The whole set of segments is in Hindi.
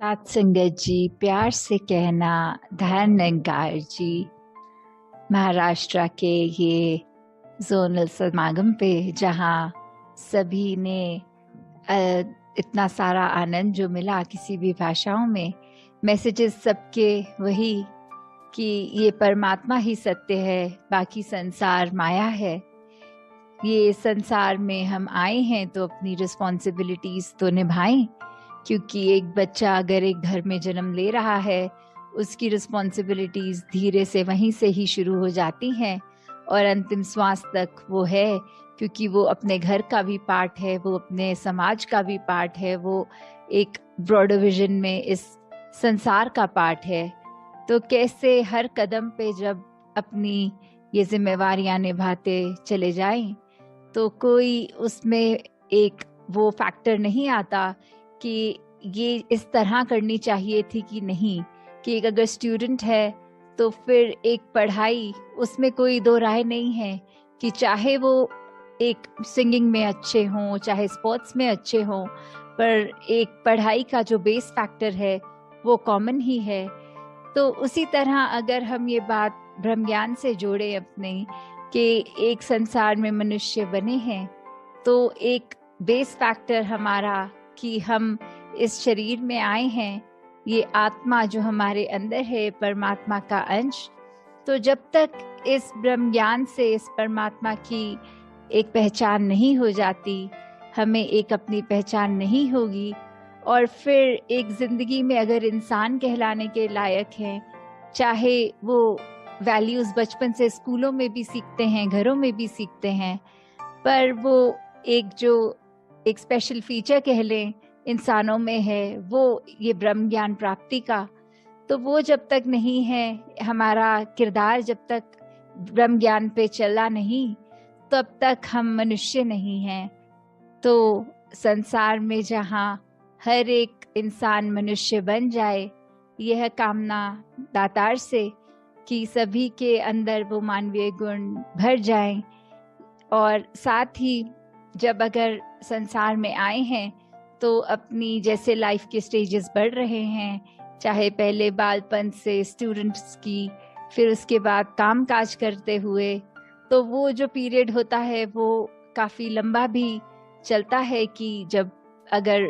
सात संगत जी, प्यार से कहना धर्मनिरंकार जी। महाराष्ट्र के ये जोनल समागम पे जहाँ सभी ने इतना सारा आनंद जो मिला किसी भी भाषाओं में, मैसेजेस सबके वही कि ये परमात्मा ही सत्य है, बाकी संसार माया है। ये संसार में हम आए हैं तो अपनी रिस्पॉन्सिबिलिटीज तो निभाएं, क्योंकि एक बच्चा अगर एक घर में जन्म ले रहा है, उसकी रिस्पॉन्सिबिलिटीज धीरे से वहीं से ही शुरू हो जाती हैं और अंतिम श्वास तक वो है, क्योंकि वो अपने घर का भी पार्ट है, वो अपने समाज का भी पार्ट है, वो एक ब्रॉडर विजन में इस संसार का पार्ट है। तो कैसे हर कदम पे जब अपनी ये जिम्मेवारियां निभाते चले जाएं तो कोई उसमें एक वो फैक्टर नहीं आता कि ये इस तरह करनी चाहिए थी कि नहीं, कि एक अगर स्टूडेंट है तो फिर एक पढ़ाई, उसमें कोई दो राय नहीं है कि चाहे वो एक सिंगिंग में अच्छे हों, चाहे स्पोर्ट्स में अच्छे हों, पर एक पढ़ाई का जो बेस फैक्टर है वो कॉमन ही है। तो उसी तरह अगर हम ये बात ब्रह्म ज्ञान से जोड़े अपने कि एक संसार में मनुष्य बने हैं, तो एक बेस फैक्टर हमारा कि हम इस शरीर में आए हैं, ये आत्मा जो हमारे अंदर है परमात्मा का अंश। तो जब तक इस ब्रह्म ज्ञान से इस परमात्मा की एक पहचान नहीं हो जाती, हमें एक अपनी पहचान नहीं होगी। और फिर एक जिंदगी में अगर इंसान कहलाने के लायक है, चाहे वो वैल्यूज बचपन से स्कूलों में भी सीखते हैं, घरों में भी सीखते हैं, पर वो एक जो एक स्पेशल फीचर कह लें इंसानों में है, वो ये ब्रह्म ज्ञान प्राप्ति का। तो वो जब तक नहीं है, हमारा किरदार जब तक ब्रह्म ज्ञान पे चला नहीं, तब तक हम मनुष्य नहीं हैं। तो संसार में जहाँ हर एक इंसान मनुष्य बन जाए, यह कामना दातार से कि सभी के अंदर वो मानवीय गुण भर जाएं। और साथ ही जब अगर संसार में आए हैं तो अपनी जैसे लाइफ के स्टेजेस बढ़ रहे हैं, चाहे पहले बालपन से स्टूडेंट्स की, फिर उसके बाद काम काज करते हुए, तो वो जो पीरियड होता है वो काफ़ी लंबा भी चलता है कि जब अगर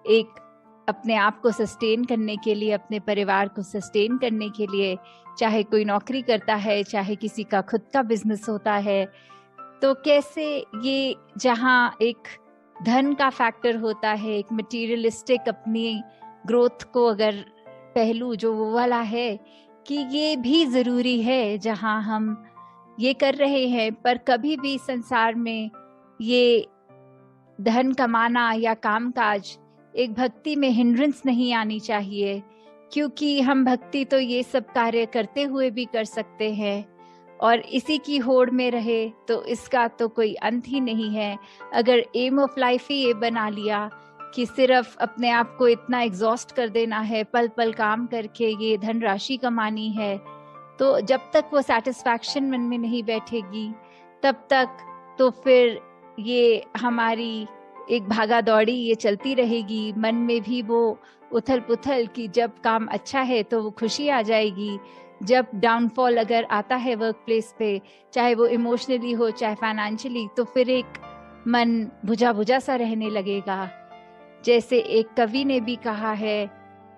एक अपने आप को सस्टेन करने के लिए, अपने परिवार को सस्टेन करने के लिए, चाहे कोई नौकरी करता है, चाहे किसी का खुद का बिजनेस होता है, तो कैसे ये जहाँ एक धन का फैक्टर होता है, एक मटेरियलिस्टिक अपनी ग्रोथ को अगर पहलू जो वो वाला है कि ये भी ज़रूरी है जहाँ हम ये कर रहे हैं, पर कभी भी संसार में ये धन कमाना या कामकाज एक भक्ति में हिंड्रेंस नहीं आनी चाहिए, क्योंकि हम भक्ति तो ये सब कार्य करते हुए भी कर सकते हैं और इसी की होड़ में रहे तो इसका तो कोई अंत ही नहीं है। अगर एम ऑफ लाइफ ही ये बना लिया कि सिर्फ अपने आप को इतना एग्जॉस्ट कर देना है, पल पल काम करके ये धनराशि कमानी है, तो जब तक वो सेटिस्फैक्शन मन में नहीं बैठेगी तब तक तो फिर ये हमारी एक भागा दौड़ी ये चलती रहेगी। मन में भी वो उथल पुथल कि जब काम अच्छा है तो वो खुशी आ जाएगी, जब डाउनफॉल अगर आता है वर्क प्लेस पे, चाहे वो इमोशनली हो चाहे फाइनेंशियली, तो फिर एक मन बुझा बुझा सा रहने लगेगा। जैसे एक कवि ने भी कहा है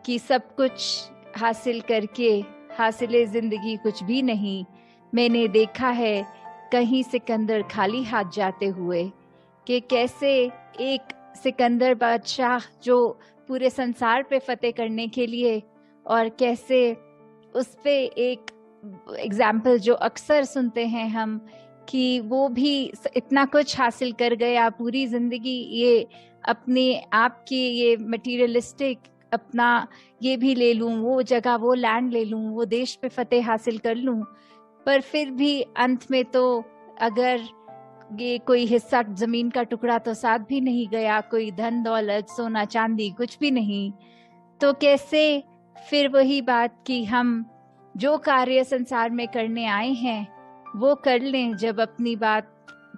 कि सब कुछ हासिल करके हासिले जिंदगी कुछ भी नहीं, मैंने देखा है कहीं सिकंदर खाली हाथ जाते हुए। कि कैसे एक सिकंदर बादशाह जो पूरे संसार पे फतेह करने के लिए, और कैसे उस पे एक एग्जाम्पल जो अक्सर सुनते हैं हम कि वो भी इतना कुछ हासिल कर गया, पूरी जिंदगी ये अपने आप की ये मटीरियलिस्टिक अपना ये भी ले लूं, वो जगह वो लैंड ले लूं, वो देश पे फतेह हासिल कर लूं, पर फिर भी अंत में तो अगर ये कोई हिस्सा जमीन का टुकड़ा तो साथ भी नहीं गया, कोई धन दौलत सोना चांदी कुछ भी नहीं, तो कैसे फिर वही बात कि हम जो कार्य संसार में करने आए हैं वो कर लें जब अपनी बात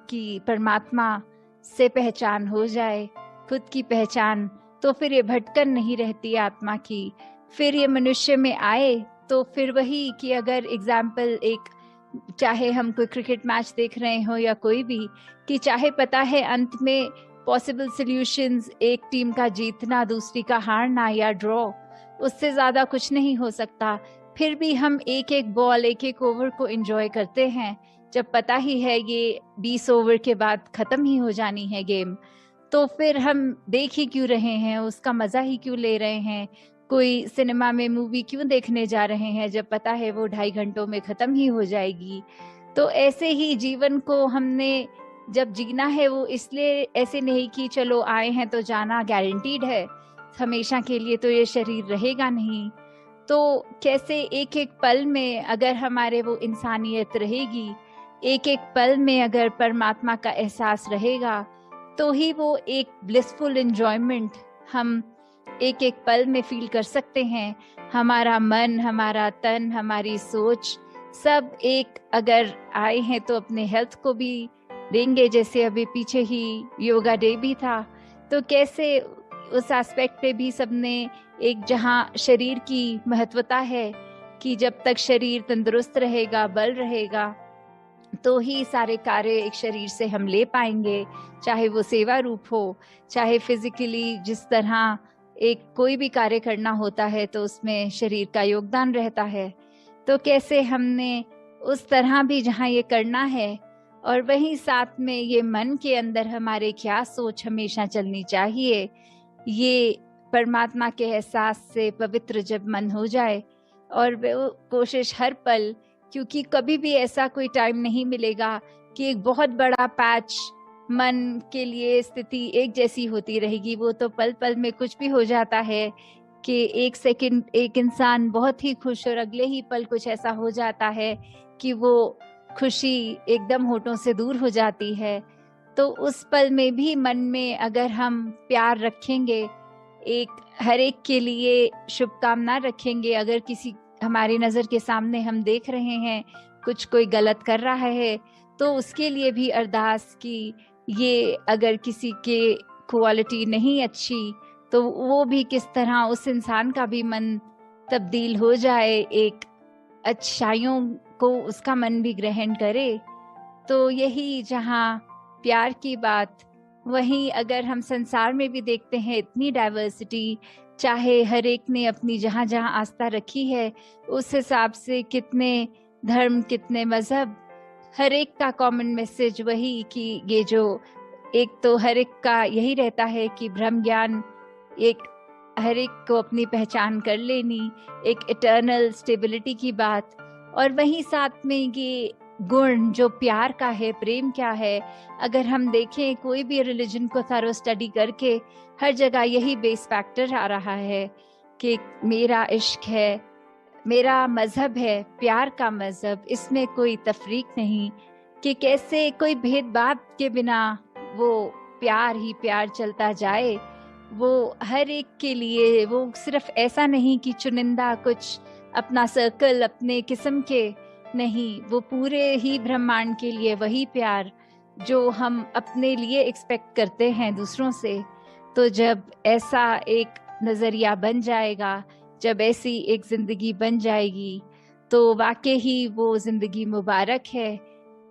की परमात्मा से पहचान हो जाए, खुद की पहचान तो फिर ये भटकन नहीं रहती आत्मा की। फिर ये मनुष्य में आए तो फिर वही कि अगर एग्जाम्पल एक, चाहे हम कोई क्रिकेट मैच देख रहे हो या कोई भी, कि चाहे पता है अंत में पॉसिबल सॉल्यूशंस एक टीम का जीतना, दूसरी का हारना या ड्रॉ, उससे ज्यादा कुछ नहीं हो सकता, फिर भी हम एक एक बॉल, एक एक ओवर को एंजॉय करते हैं, जब पता ही है ये 20 ओवर के बाद खत्म ही हो जानी है गेम। तो फिर हम देख ही क्यों रहे हैं, उसका मजा ही क्यों ले रहे हैं, कोई सिनेमा में मूवी क्यों देखने जा रहे हैं जब पता है वो 2.5 घंटों में खत्म ही हो जाएगी। तो ऐसे ही जीवन को हमने जब जीना है, वो इसलिए ऐसे नहीं कि चलो आए हैं तो जाना गारंटीड है हमेशा के लिए, तो ये शरीर रहेगा नहीं। तो कैसे एक एक पल में अगर हमारे वो इंसानियत रहेगी, एक एक पल में अगर परमात्मा का एहसास रहेगा, तो ही वो एक ब्लिसफुल एंजॉयमेंट हम एक एक पल में फील कर सकते हैं। हमारा मन, हमारा तन, हमारी सोच सब एक अगर आए हैं तो अपने हेल्थ को भी देंगे, जैसे अभी पीछे ही योगा डे भी था, तो कैसे उस एस्पेक्ट पे भी सबने एक, जहाँ शरीर की महत्वता है कि जब तक शरीर तंदुरुस्त रहेगा, बल रहेगा, तो ही सारे कार्य एक शरीर से हम ले पाएंगे, चाहे वो सेवा रूप हो, चाहे फिजिकली जिस तरह एक कोई भी कार्य करना होता है तो उसमें शरीर का योगदान रहता है। तो कैसे हमने उस तरह भी जहाँ ये करना है, और वहीं साथ में ये मन के अंदर हमारे क्या सोच हमेशा चलनी चाहिए, ये परमात्मा के एहसास से पवित्र जब मन हो जाए, और वो कोशिश हर पल, क्योंकि कभी भी ऐसा कोई टाइम नहीं मिलेगा कि एक बहुत बड़ा पैच मन के लिए स्थिति एक जैसी होती रहेगी। वो तो पल पल में कुछ भी हो जाता है कि एक सेकंड एक इंसान बहुत ही खुश और अगले ही पल कुछ ऐसा हो जाता है कि वो खुशी एकदम होठों से दूर हो जाती है। तो उस पल में भी मन में अगर हम प्यार रखेंगे, एक हर एक के लिए शुभकामना रखेंगे, अगर किसी हमारी नजर के सामने हम देख रहे हैं कुछ कोई गलत कर रहा है, तो उसके लिए भी अरदास की, ये अगर किसी के क्वालिटी नहीं अच्छी, तो वो भी किस तरह उस इंसान का भी मन तब्दील हो जाए, एक अच्छाइयों को उसका मन भी ग्रहण करे। तो यही जहाँ प्यार की बात, वहीं अगर हम संसार में भी देखते हैं इतनी डाइवर्सिटी, चाहे हर एक ने अपनी जहाँ जहाँ आस्था रखी है उस हिसाब से कितने धर्म, कितने मजहब, हर एक का कॉमन मैसेज वही कि ये जो एक तो हर एक का यही रहता है कि ब्रह्म ज्ञान, एक हर एक को अपनी पहचान कर लेनी, एक इटर्नल स्टेबिलिटी की बात, और वहीं साथ में ये गुण जो प्यार का है, प्रेम क्या है। अगर हम देखें कोई भी रिलीजन को थरो स्टडी करके, हर जगह यही बेस फैक्टर आ रहा है कि मेरा इश्क है, मेरा मजहब है, प्यार का मजहब, इसमें कोई तफरीक नहीं, कि कैसे कोई भेदभाव के बिना वो प्यार ही प्यार चलता जाए। वो हर एक के लिए, वो सिर्फ ऐसा नहीं कि चुनिंदा कुछ अपना सर्कल, अपने किस्म के नहीं, वो पूरे ही ब्रह्मांड के लिए वही प्यार जो हम अपने लिए एक्सपेक्ट करते हैं दूसरों से। तो जब ऐसा एक नजरिया बन जाएगा, जब ऐसी एक जिंदगी बन जाएगी, तो वाकई ही वो जिंदगी मुबारक है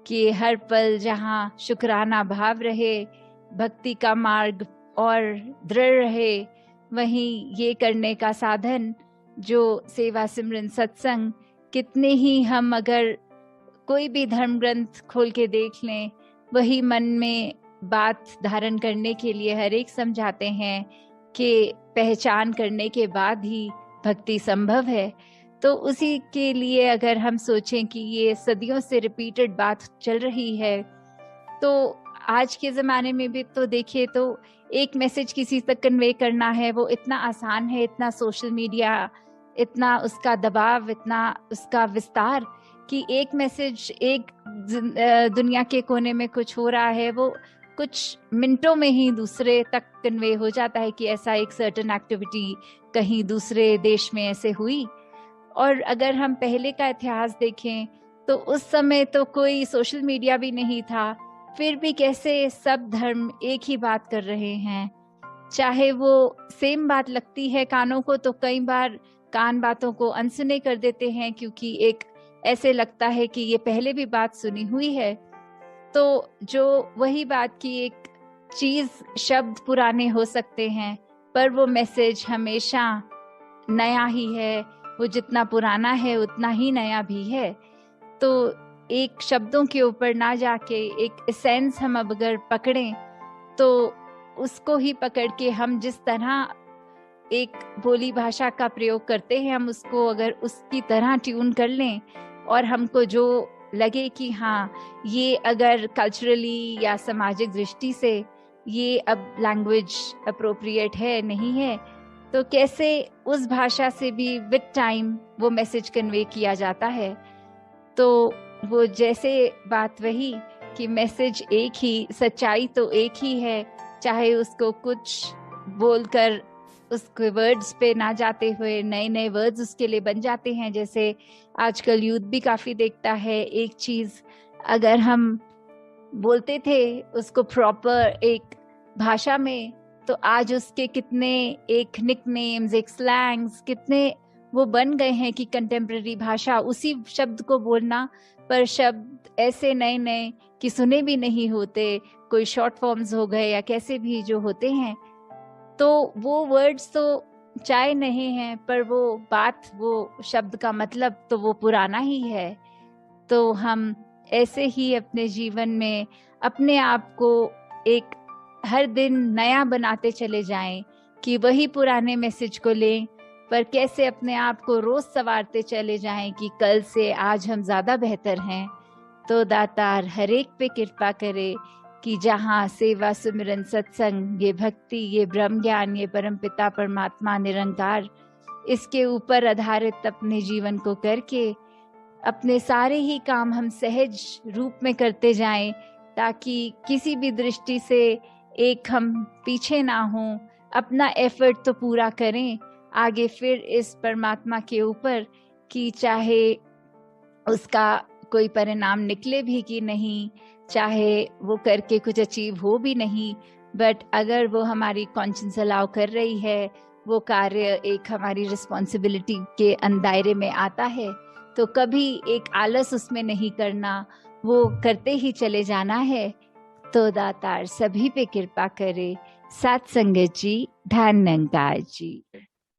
कि हर पल जहाँ शुक्राना भाव रहे, भक्ति का मार्ग और दृढ़ रहे, वहीं ये करने का साधन जो सेवा, सिमरन, सत्संग, कितने ही हम अगर कोई भी धर्म ग्रंथ खोल के देख लें, वही मन में बात धारण करने के लिए हर एक समझाते हैं कि पहचान करने के बाद ही भक्ति संभव है। तो उसी के लिए अगर हम सोचें कि ये सदियों से रिपीटेड बात चल रही है, तो आज के ज़माने में भी तो देखिए तो एक मैसेज किसी तक कन्वे करना है, वो इतना आसान है, इतना सोशल मीडिया, इतना उसका दबाव, इतना उसका विस्तार, कि एक मैसेज एक दुनिया के कोने में कुछ हो रहा है, वो कुछ मिनटों में ही दूसरे तक कन्वे हो जाता है कि ऐसा एक सर्टेन एक्टिविटी कहीं दूसरे देश में ऐसे हुई। और अगर हम पहले का इतिहास देखें तो उस समय तो कोई सोशल मीडिया भी नहीं था, फिर भी कैसे सब धर्म एक ही बात कर रहे हैं। चाहे वो सेम बात लगती है कानों को, तो कई बार कान बातों को अनसुने कर देते हैं, क्योंकि एक ऐसे लगता है कि ये पहले भी बात सुनी हुई है। तो जो वही बात की एक चीज, शब्द पुराने हो सकते हैं, पर वो मैसेज हमेशा नया ही है। वो जितना पुराना है उतना ही नया भी है। तो एक शब्दों के ऊपर ना जाके एक एसेंस हम अब अगर पकड़ें, तो उसको ही पकड़ के हम जिस तरह एक बोली भाषा का प्रयोग करते हैं, हम उसको अगर उसकी तरह ट्यून कर लें, और हमको जो लगे कि हाँ, ये अगर कल्चरली या सामाजिक दृष्टि से ये अब लैंग्वेज अप्रोप्रिएट है, नहीं है, तो कैसे उस भाषा से भी विद टाइम वो मैसेज कन्वे किया जाता है। तो वो जैसे बात वही कि मैसेज एक ही, सच्चाई तो एक ही है, चाहे उसको कुछ बोलकर उसके वर्ड्स पे ना जाते हुए नए नए वर्ड्स उसके लिए बन जाते हैं। जैसे आजकल यूथ भी काफी देखता है, एक चीज अगर हम बोलते थे उसको प्रॉपर एक भाषा में, तो आज उसके कितने एक निकनेम्स, एक स्लैंग्स कितने वो बन गए हैं कि कंटेम्प्रेरी भाषा, उसी शब्द को बोलना, पर शब्द ऐसे नए नए कि सुने भी नहीं होते, कोई शॉर्ट फॉर्म्स हो गए या कैसे भी जो होते हैं। तो वो वर्ड्स तो चाहे नहीं हैं, पर वो बात, वो शब्द का मतलब तो वो पुराना ही है। तो हम ऐसे ही अपने जीवन में अपने आप को एक हर दिन नया बनाते चले जाएं, कि वही पुराने मैसेज को लें, पर कैसे अपने आप को रोज संवारते चले जाएं कि कल से आज हम ज्यादा बेहतर हैं। तो दातार हर एक पे कृपा करे कि जहाँ सेवा, सुमिरन, सत्संग, ये भक्ति, ये ब्रह्म ज्ञान, ये परमपिता परमात्मा निरंकार, इसके ऊपर आधारित अपने जीवन को करके अपने सारे ही काम हम सहज रूप में करते जाएं, ताकि किसी भी दृष्टि से एक हम पीछे ना हों, अपना एफर्ट तो पूरा करें आगे फिर इस परमात्मा के ऊपर, कि चाहे उसका कोई परिणाम निकले भी कि नहीं, चाहे वो करके कुछ अचीव हो भी नहीं, बट अगर वो हमारी कॉन्शियस अलाउ कर रही है, वो कार्य एक हमारी रिस्पॉन्सिबिलिटी के दायरे में आता है, तो कभी एक आलस उसमें नहीं करना, वो करते ही चले जाना है। तो दातार सभी पे कृपा करे। सत्संगत जी, धन निरंकार जी।